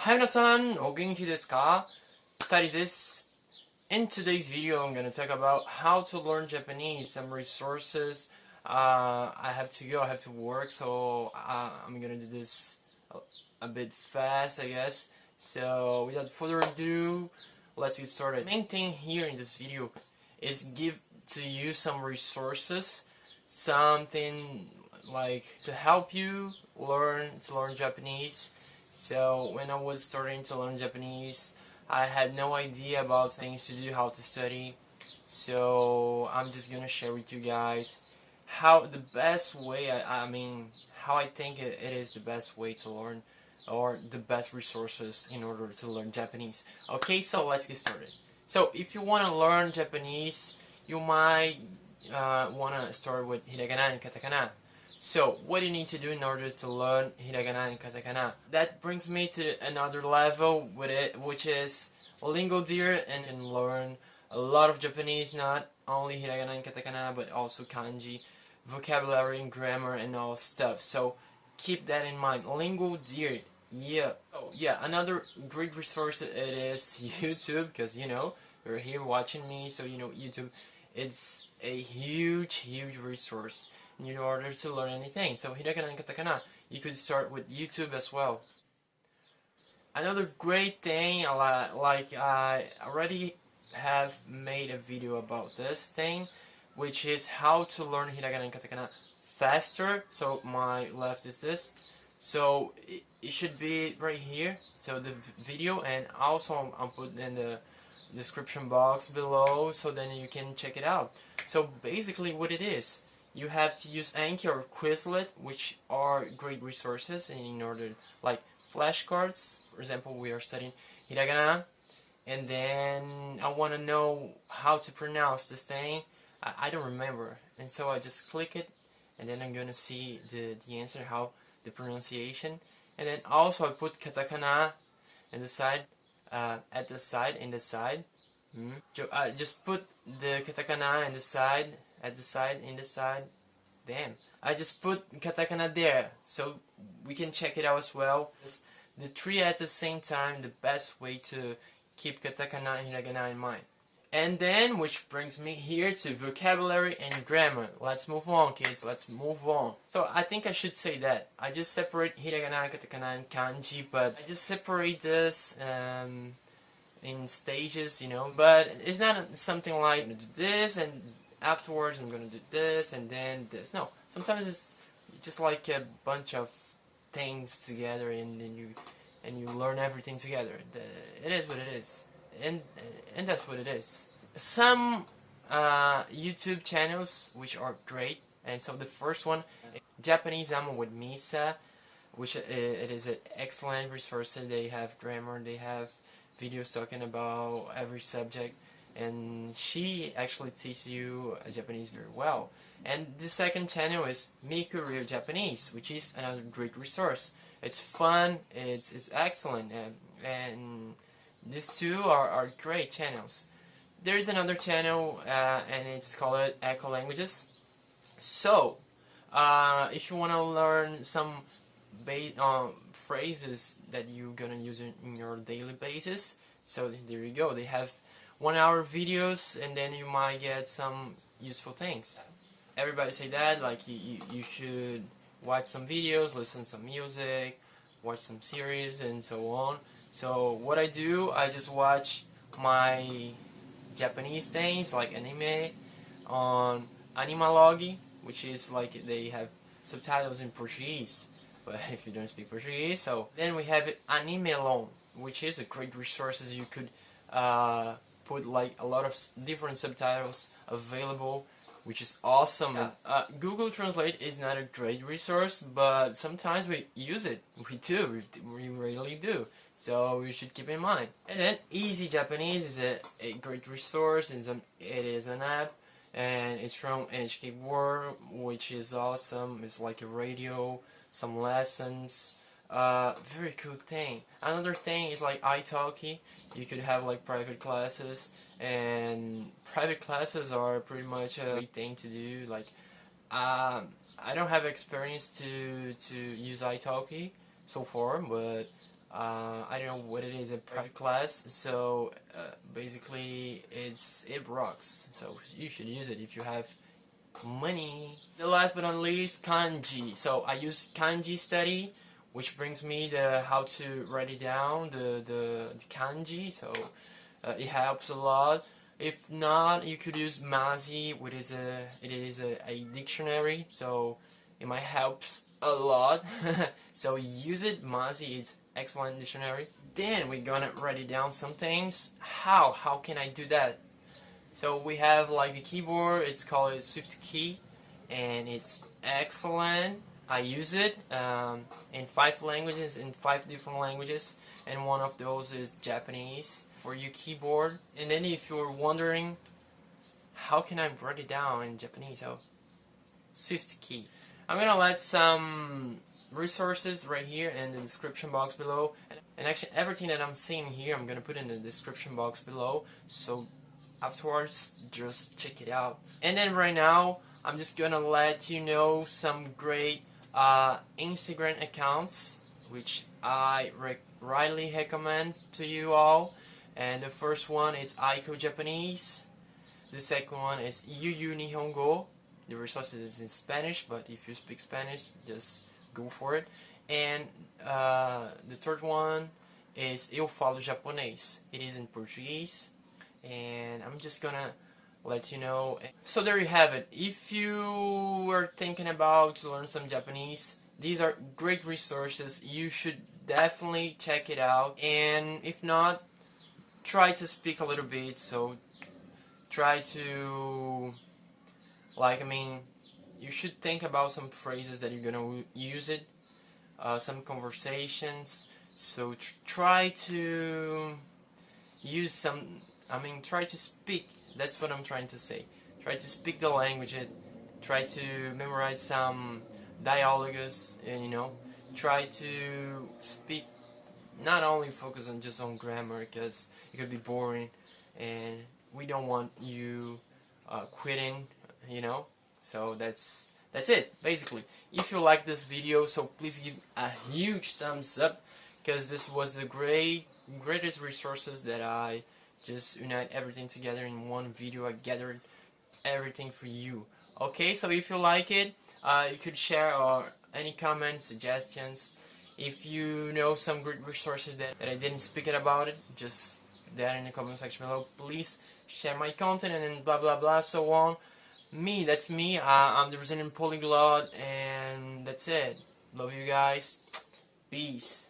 Hi minasan, o genki desu ka? Thales desu. In today's video, I'm gonna talk about how to learn Japanese, some resources. I have to go, I have to work, so I'm gonna do this a bit fast, I guess. So without further ado, let's get started. The main thing here in this video is give to you some resources, something like to help you learn Japanese. So when I was starting to learn Japanese, I had no idea about things to do, how to study. So I'm just gonna share with you guys how the best way, how I think it is the best way to learn, or the best resources in order to learn Japanese. Okay, so let's get started. So if you want to learn Japanese, you might want to start with Hiragana and Katakana. So what you need to do in order to learn Hiragana and Katakana? That brings me to another level with it, which is Lingodeer, and can learn a lot of Japanese, not only Hiragana and Katakana, but also Kanji, vocabulary and grammar and all stuff. So keep that in mind. Lingodeer, yeah. Oh yeah, another great resource it is YouTube, because you know you're here watching me, so you know YouTube. It's a huge resource in order to learn anything. So Hiragana and Katakana, you could start with YouTube as well. Another great thing, like I already have made a video about this thing, which is how to learn Hiragana and Katakana faster. So my left is this. So it should be right here. So the video, and also I'm putting in the description box below, so then you can check it out. So basically what it is, you have to use Anki or Quizlet, which are great resources in order, like flashcards. For example, we are studying Hiragana, and then I want to know how to pronounce this thing. I don't remember, and so I just click it, and then I'm gonna see the answer, how the pronunciation. And then also I put Katakana in the side, at the side, in the side. I just put the Katakana in the side, at the side, in the side. Damn, I just put Katakana there, so we can check it out as well. The three at the same time, the best way to keep Katakana and Hiragana in mind. And then, which brings me here to vocabulary and grammar. Let's move on, kids, let's move on. So I think I should say that I just separate Hiragana, Katakana, and Kanji, but I just separate this in stages, you know, but it's not something like do this and afterwards I'm gonna do this and then this. No, sometimes it's just like a bunch of things together, and then you learn everything together. It is what it is, and that's what it is. Some YouTube channels which are great, and so the first one, Japanese with Misa, which it is an excellent resource. They have grammar, they have videos talking about every subject, and she actually teaches you Japanese very well. And the second channel is Miku Real Japanese, which is another great resource. It's fun, it's excellent, and these two are great channels. There is another channel, and it's called Eko Languages. So if you want to learn some phrases that you're gonna use in your daily basis, so there you go. They have 1 hour videos, and then you might get some useful things. Everybody say that, like you should watch some videos, listen to some music, watch some series, and so on. So what I do, I just watch my Japanese things like anime on ANIMALOG, which is like they have subtitles in Portuguese, but if you don't speak Portuguese. So then we have ANIMELON, which is a great resource. You could put like a lot of different subtitles available, which is awesome. Google Translate is not a great resource, but sometimes we use it. We do, we really do. So you should keep in mind. And then Easy Japanese is a great resource. It is an app, and it's from NHK World, which is awesome. It's like a radio, some lessons. Very cool thing. Another thing is like Italki. You could have like private classes, and private classes are pretty much a great thing to do. Like I don't have experience to use Italki so far, but I don't know what it is, a private class. So basically it rocks. So you should use it if you have money. The last but not least, kanji. So I use kanji study, which brings me the how to write it down, the kanji. So it helps a lot. If not, you could use Mazii, which is a dictionary. So it might help a lot. So use it. Mazii is excellent dictionary. Then we're gonna write it down some things. How can I do that? So we have like the keyboard. It's called a Swiftkey, and it's excellent. I use it in 5 languages, in 5 different languages, and one of those is Japanese for your keyboard. And then if you're wondering, how can I write it down in Japanese? So Swiftkey. I'm gonna let some resources right here in the description box below, and actually everything that I'm saying here I'm gonna put in the description box below, so afterwards just check it out. And then right now I'm just gonna let you know some great Instagram accounts which I highly recommend to you all. And the first one is Eko Japanese. The second one is Yuyu nihongo. The resource is in Spanish, but if you speak Spanish, just go for it. And the third one is Eu falo Japonês. It is in Portuguese, and I'm just gonna let you know. So there you have it. If you are thinking about to learn some Japanese, these are great resources. You should definitely check it out. And if not, try to speak a little bit. So try to, like, I mean, you should think about some phrases that you're gonna use it, some conversations. So try to use some, I mean, try to speak. That's what I'm trying to say. Try to speak the language. Try to memorize some dialogues, you know. Try to speak, not only focus on just on grammar, because it could be boring, and we don't want you quitting, you know. So that's it basically. If you like this video, so please give a huge thumbs up, because this was the greatest resources that I just unite everything together in one video. I gathered everything for you. Okay, so if you like it, you could share or any comments, suggestions. If you know some great resources that I didn't speak about it, just that in the comment section below. Please share my content, and then blah blah blah, so on. That's me. I'm the Brazilian polyglot, and that's it. Love you guys. Peace.